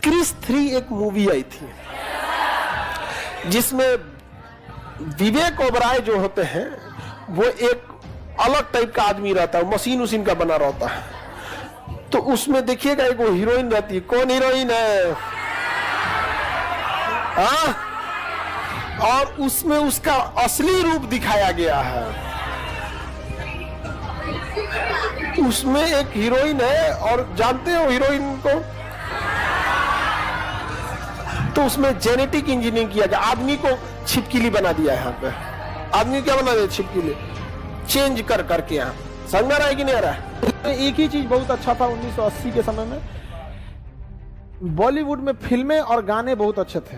Chris 3 एक movie आई थी जिसमें विवेक ओबराय जो होते हैं वो एक अलग टाइप का आदमी रहता है, मशीन उसीन का बना रहता है। तो उसमें देखिएगा एक वो हीरोइन रहती है, कौन हीरोइन है और उसमें उसका असली रूप दिखाया गया है। उसमें एक हीरोइन है और जानते हो हीरोइन को, तो उसमें जेनेटिक इंजीनियरिंग किया गया, आदमी को छिपकली बना दिया है। यहाँ पे आदमी क्या बना दिया, छिपकली चेंज कर करके। यहाँ समझ में आ रहा है कि नहीं आ रहा है? एक ही चीज बहुत अच्छा था 1980 के समय में, बॉलीवुड में फिल्में और गाने बहुत अच्छे थे।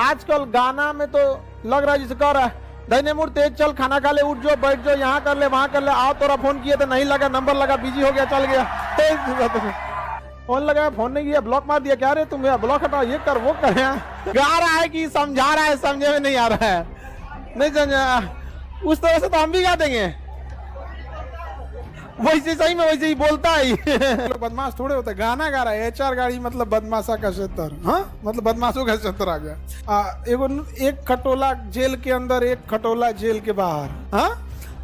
आजकल गाना में तो लग रहा है जैसे कह रहा है दैने मुड़ तेज चल, खाना खा ले, उठ जाओ, बैठ जाओ, यहाँ कर ले, वहां कर ले, आओ तोरा फोन किया तो नहीं लगा, नंबर लगा, बिजी हो गया, चल गया। फोन लगाया, फोन नहीं किया, ब्लॉक मार दिया, क्या रे तुम यार, ब्लॉक हटाओ, ये कर वो कर। गा रहा है कि समझा रहा है, समझे में नहीं आ रहा है, नहीं समझा। उस तरह से तो हम भी गा देंगे, वैसे सही में वैसे ही बोलता है। बदमाश थोड़े होते, गाना गा रहा है, HR गाड़ी मतलब बदमाशा का क्षेत्र, हाँ मतलब बदमाशों का क्षेत्र आ गया। एक खटोला जेल के अंदर, एक खटोला जेल के बाहर, हाँ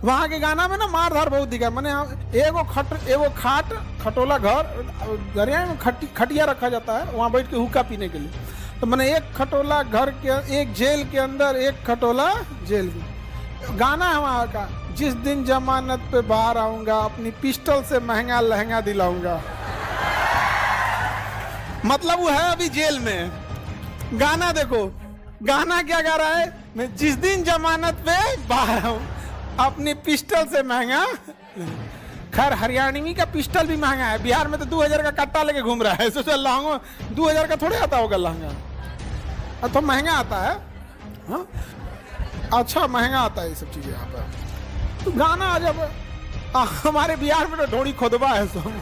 वहां के गाना में ना मार धार बहुत दिखा। मैंने एगो खाट खटोला घर में खटिया रखा जाता है, वहां बैठ के हुक्का पीने के लिए। तो मैंने एक खटोला घर के, एक जेल के अंदर, एक खटोला जेल के। गाना है वहां का, जिस दिन जमानत पे बाहर आऊंगा, अपनी पिस्टल से महंगा लहंगा दिलाऊंगा। मतलब वो है अभी जेल में। गाना देखो, गाना क्या गा रहा है, मैं जिस दिन जमानत पे बाहर आऊं, अपनी पिस्टल से महंगा। खैर हरियाणवी का पिस्टल भी महंगा है, बिहार में तो 2000 का कट्टा लेके घूम रहा है। सोचो लहंगा 2000 का थोड़े आता होगा लहंगा, तो महंगा आता है। हाँ अच्छा महंगा आता है ये सब चीजें यहाँ पर। तो गाना आ जब हमारे बिहार में तो ढोड़ी खोदबा है सब।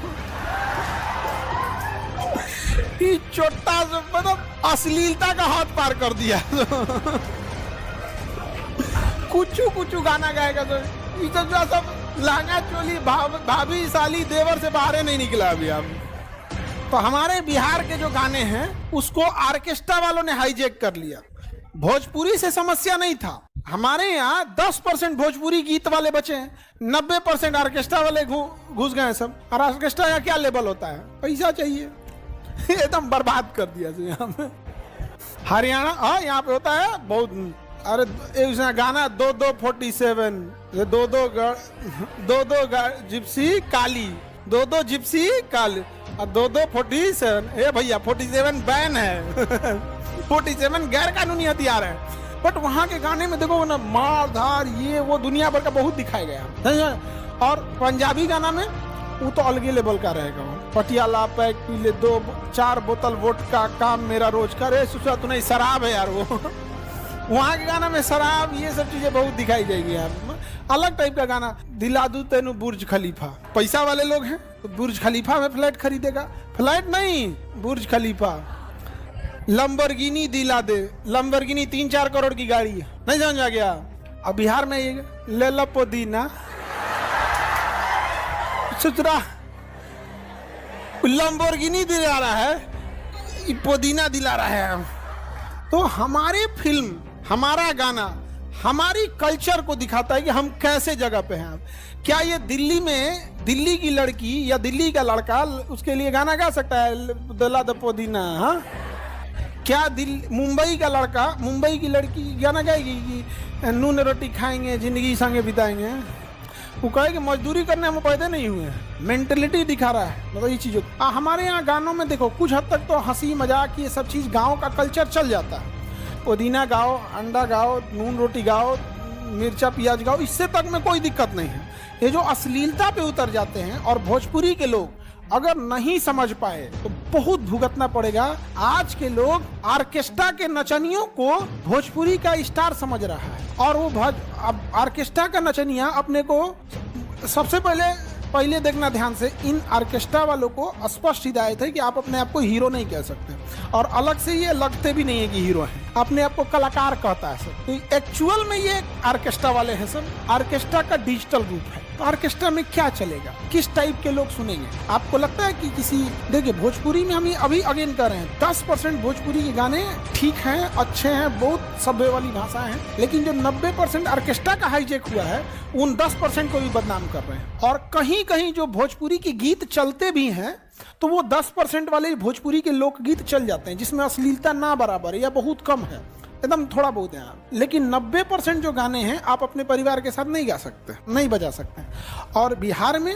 छोटा सा मतलब अश्लीलता का हाथ पार कर दिया। कुछ गाना गाएगा तो ये सब लहंगा चोली भाभी साली देवर से बाहर नहीं निकला अभी। आप तो हमारे बिहार के जो गाने हैं उसको ऑर्केस्ट्रा वालों ने हाईजैक कर लिया। भोजपुरी से समस्या नहीं था, हमारे यहाँ 10% भोजपुरी गीत वाले बचे हैं, 90% ऑर्केस्ट्रा वाले घुस गए सब। और ऑर्केस्ट्रा का क्या लेवल होता है, पैसा चाहिए। एकदम बर्बाद कर दिया यहाँ पे। हरियाणा हाँ यहाँ पे होता है बहुत। अरे एक गाना 2247, दो जिप्सी काली, 2 जिप्सी काली और 247। ए भैया 47 बैन है। 47 गैर कानूनी हथियार है। बट वहाँ के गाने में देखो ना, मार धार ये वो दुनिया भर का बहुत दिखाया गया। और पंजाबी गाना में वो तो अलग लेवल का रहेगा। पटियाला पैक पी ले 2-4 बोतल वोडका, काम मेरा रोज का। रे सुसा तू नहीं, शराब है यार वो। वहाँ के गाना में शराब ये सब चीजें बहुत दिखाई जाएगी यार। अलग टाइप का गाना। दिला दूं तेनू बुर्ज खलीफा। पैसा वाले लोग हैं तो बुर्ज खलीफा में फ्लैट खरीदेगा, फ्लैट नहीं बुर्ज खलीफा। लंबरगिनी दिला दे, लंबरगिनी 3-4 करोड़ की गाड़ी है, नहीं समझ आ गया। अब बिहार में ये ले लो पुदीना, सुतरा लंबरगिनी दिला रहा है, पुदीना दिला रहा है। तो हमारे फिल्म, हमारा गाना हमारी कल्चर को दिखाता है कि हम कैसे जगह पे हैं। क्या ये दिल्ली में दिल्ली की लड़की या दिल्ली का लड़का उसके लिए गाना गा सकता है दिला दो पुदीना? हाँ क्या मुंबई का लड़का मुंबई की लड़की गाना गाएगी कि नून रोटी खाएंगे जिंदगी संगे बिताएंगे? वो कहेगी मजदूरी करने हम पैदा नहीं हुए। मेंटेलिटी दिखा रहा है मतलब ये चीज़ों। हमारे यहाँ गानों में देखो कुछ हद तक तो हंसी मजाक ये सब चीज़ गाँव का कल्चर चल जाता है। पुदीना गाओ, अंडा गाओ, नून रोटी गाओ, मिर्चा प्याज गाओ, इससे तक में कोई दिक्कत नहीं है। ये जो अश्लीलता पे उतर जाते हैं और भोजपुरी के लोग अगर नहीं समझ पाए तो बहुत भुगतना पड़ेगा। आज के लोग ऑर्केस्ट्रा के नचनियों को भोजपुरी का स्टार समझ रहा है और वो अब ऑर्केस्ट्रा का नचनिया अपने को सबसे पहले देखना ध्यान से, इन ऑर्केस्ट्रा वालों को स्पष्ट हिदायत है कि आप अपने आप को हीरो नहीं कह सकते और अलग से ये लगते भी नहीं है कि हीरो हैं। अपने आप को कलाकार कहता है सर। तो एक्चुअल में ये ऑर्केस्ट्रा वाले हैं सर, ऑर्केस्ट्रा का डिजिटल रूप है। तो ऑर्केस्ट्रा में क्या चलेगा, किस टाइप के लोग सुनेंगे? आपको लगता है कि किसी, देखिए भोजपुरी में हम अभी अगेन कर रहे हैं 10% भोजपुरी के गाने ठीक हैं, अच्छे हैं, बहुत सभ्य वाली भाषा है, लेकिन जो 90% ऑर्केस्ट्रा का हाईजेक हुआ है उन 10% को भी बदनाम कर रहे हैं। और कहीं कहीं जो भोजपुरी के गीत चलते भी हैं तो वो 10% वाले भोजपुरी के लोकगीत चल जाते हैं जिसमें अश्लीलता ना बराबर है या बहुत कम है, एकदम थोड़ा बहुत है। लेकिन 90% जो गाने हैं आप अपने परिवार के साथ नहीं गा सकते, नहीं बजा सकते। और बिहार में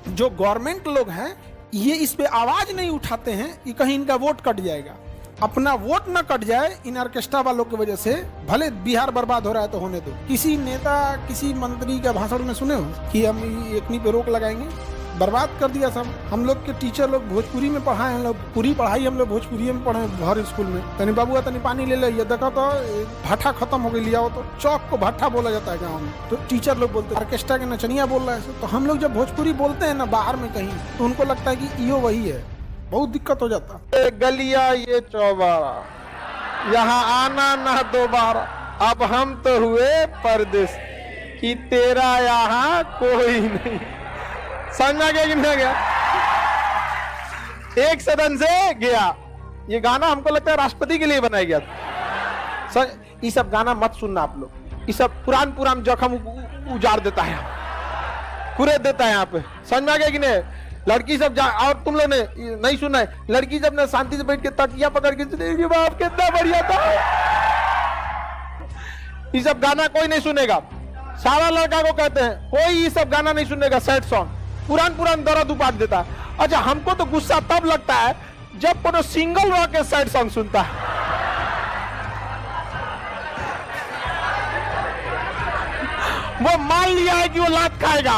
जो गवर्नमेंट लोग हैं ये इस पे आवाज नहीं उठाते हैं कि कहीं इनका वोट कट जाएगा। अपना वोट न कट जाए इन ऑर्केस्ट्रा वालों की वजह से, भले बिहार बर्बाद हो रहा है तो होने दो। किसी नेता, किसी मंत्री का भाषण में सुने हो कि हम एकनी पे रोक लगाएंगे? बर्बाद कर दिया सब। हम लोग के टीचर लोग भोजपुरी में पढ़ाए, हम लोग पूरी पढ़ाई हम लोग भोजपुरी में पढ़े हर स्कूल में। तनी बाबू तनी पानी ले ले, ये देखा तो भट्ठा खत्म हो गई, लिया हो तो चौक को भट्ठा बोला जाता है गाँव में। तो टीचर लोग बोलते हैं ऑर्केस्ट्रा के नचनिया बोल रहा है। तो हम लोग जब भोजपुरी बोलते हैं ना बाहर में कहीं, तो उनको लगता है कि यो वही है, बहुत दिक्कत हो जाता। गलिया ये चौबारा, यहाँ आना ना दोबारा, अब हम तो हुए परदेस कि तेरा यहाँ कोई नहीं। समझ में गया कि नहीं गया? एक सदन से गया। ये गाना हमको लगता है राष्ट्रपति के लिए बनाया गया था। सर ये सब गाना मत सुनना आप लोग, ये सब पुरान जख्म उजाड़ देता है, कुरेद देता है यहाँ पे। समझ में आ गया कि नहीं? लड़की सब और तुम लोग ने नहीं सुना है, लड़की जब ने शांति से बैठ के तकिया पकड़ के बाप कितना बढ़िया था। ये सब गाना कोई नहीं सुनेगा। सारा लड़का को कहते हैं कोई ये सब गाना नहीं सुनेगा, सैड सॉन्ग पुरान दर्द उपाट देता है। अच्छा हमको तो गुस्सा तब लगता है जब कोनो सिंगल रॉ के सैड सॉन्ग सुनता है। वो मान लिया है कि वो लात खाएगा।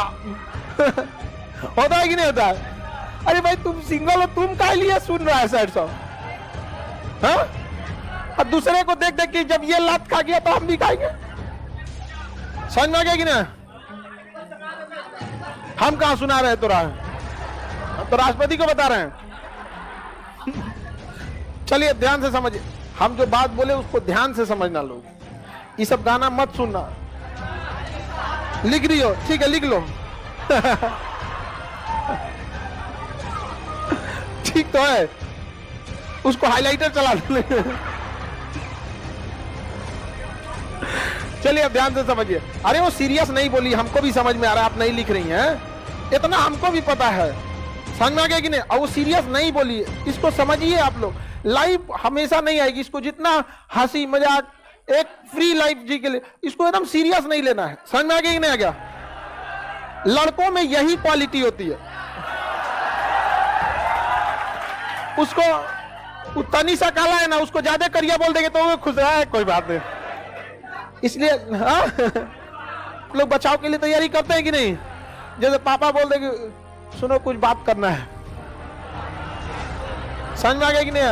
होता है कि नहीं होता है? अरे भाई तुम सिंगल हो, तुम काहे लिए सुन रहा है सैड सॉन्ग? हाँ? और दूसरे को देख देख के जब ये लात खा गया तो हम भी खाएंगे। समझ में आ गया कि नहीं? हम कहां सुना रहे तो तो राष्ट्रपति को बता रहे हैं। चलिए ध्यान से समझिए, हम जो बात बोले उसको ध्यान से समझना लोग। ये सब गाना मत सुनना। लिख रही हो? ठीक है लिख लो। ठीक तो है, उसको हाइलाइटर चला लो। चलिए अब ध्यान से समझिए। अरे वो सीरियस नहीं बोली, हमको भी समझ में आ रहा है आप नहीं लिख रही हैं, इतना हमको भी पता है। समझ में आ गया कि नहीं? और वो सीरियस नहीं बोली, इसको समझिए आप लोग। लाइफ हमेशा नहीं आएगी, इसको जितना हंसी मजाक, एक फ्री लाइफ जी के लिए, इसको एकदम सीरियस नहीं लेना है। समझ में आ गया कि नहीं आ गया? यही क्वालिटी होती है। उसको तनी सा काला है ना, उसको ज्यादा करिया बोल देंगे तो वो खुश है, कोई बात नहीं। इसलिए हाँ लोग बचाव के लिए तैयारी करते हैं कि नहीं? जैसे पापा बोल देंगे सुनो कुछ बात करना है, समझ में आ गया कि नहीं?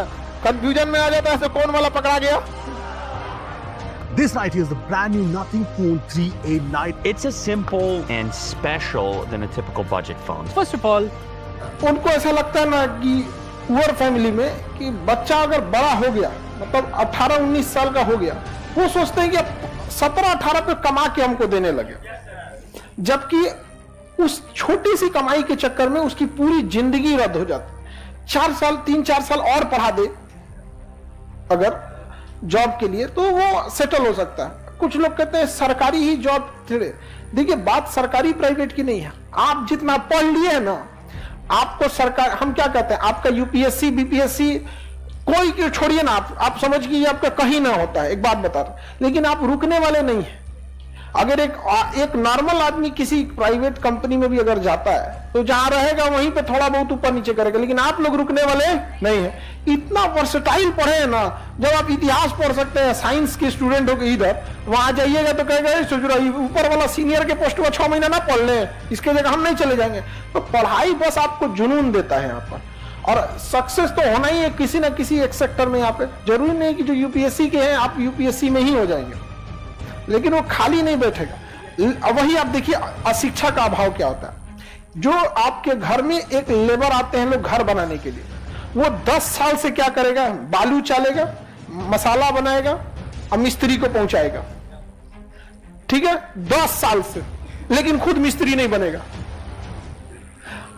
कंफ्यूजन में आ जाता है, कौन वाला पकड़ा गया। This night is the brand new Nothing Phone 3A Lite. It's a simple and special than a typical budget phone. First of all, उनको ऐसा लगता है ना कि पुअर फैमिली में कि बच्चा अगर बड़ा हो गया, मतलब 18-19 साल का हो गया, वो सोचते हैं कि 17-18 पे कमा के हमको देने लगे, जबकि उस छोटी सी कमाई के चक्कर में उसकी पूरी जिंदगी रद्द हो जाती। 3-4 साल और पढ़ा दे अगर जॉब के लिए तो वो सेटल हो सकता है। कुछ लोग कहते हैं सरकारी ही जॉब। देखिए बात सरकारी प्राइवेट की नहीं है, आप जितना पढ़ लिए ना, आपको सरकार, हम क्या कहते हैं, आपका यूपीएससी बीपीएससी कोई के छोड़िए ना, आप समझ कि आपका कहीं ना होता है, एक बात बता रहे, लेकिन आप रुकने वाले नहीं है। अगर एक नॉर्मल आदमी किसी प्राइवेट कंपनी में भी अगर जाता है तो जहां रहेगा वहीं पे थोड़ा बहुत ऊपर नीचे करेगा, लेकिन आप लोग रुकने वाले नहीं है। इतना वर्सेटाइल पढ़े हैं ना, जब आप इतिहास पढ़ सकते हैं, साइंस के स्टूडेंट हो के इधर, वहां जाइएगा तो कहेगा ऊपर वाला सीनियर के पोस्ट में 6 महीना ना पढ़ ले, इसके जगह हम नहीं चले जाएंगे। तो पढ़ाई बस आपको जुनून देता है यहाँ पर, और सक्सेस तो होना ही है किसी ना किसी एक सेक्टर में। यहाँ पे जरूरी नहीं कि जो यूपीएससी के हैं आप यूपीएससी में ही हो जाएंगे, लेकिन वो खाली नहीं बैठेगा। वही आप देखिए अशिक्षा का अभाव क्या होता है। जो आपके घर में एक लेबर आते हैं लोग घर बनाने के लिए, वो 10 साल से क्या करेगा, बालू चालेगा, मसाला बनाएगा, अब मिस्त्री को पहुंचाएगा, ठीक है, 10 साल से, लेकिन खुद मिस्त्री नहीं बनेगा।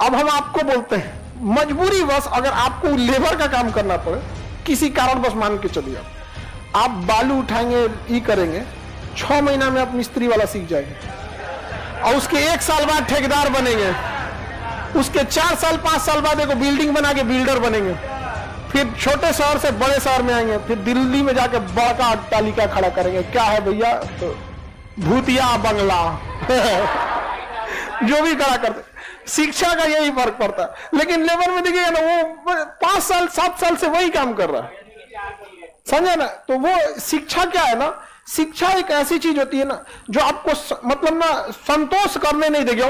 अब हम आपको बोलते हैं मजबूरी बस अगर आपको लेबर का काम करना पड़े, किसी कारण बस मान के चलिए आप बालू उठाएंगे, ये करेंगे, 6 महीना में आप मिस्त्री वाला सीख जाएंगे और उसके 1 साल बाद ठेकेदार बनेंगे, उसके 4 साल 5 साल बाद एक बिल्डिंग बना के बिल्डर बनेंगे, फिर छोटे शहर से बड़े शहर में आएंगे, फिर दिल्ली में जाके बड़का अट्टालिका खड़ा करेंगे। क्या है भैया, तो भूतिया बंगला जो भी खड़ा करते, शिक्षा का यही फर्क पड़ता है। लेकिन लेबर में देखिएगा ना, वो 5 साल 7 साल से वही काम कर रहा है, समझे ना। तो वो शिक्षा क्या है ना, शिक्षा एक ऐसी चीज होती है ना जो आपको मतलब ना संतोष करने नहीं देगी।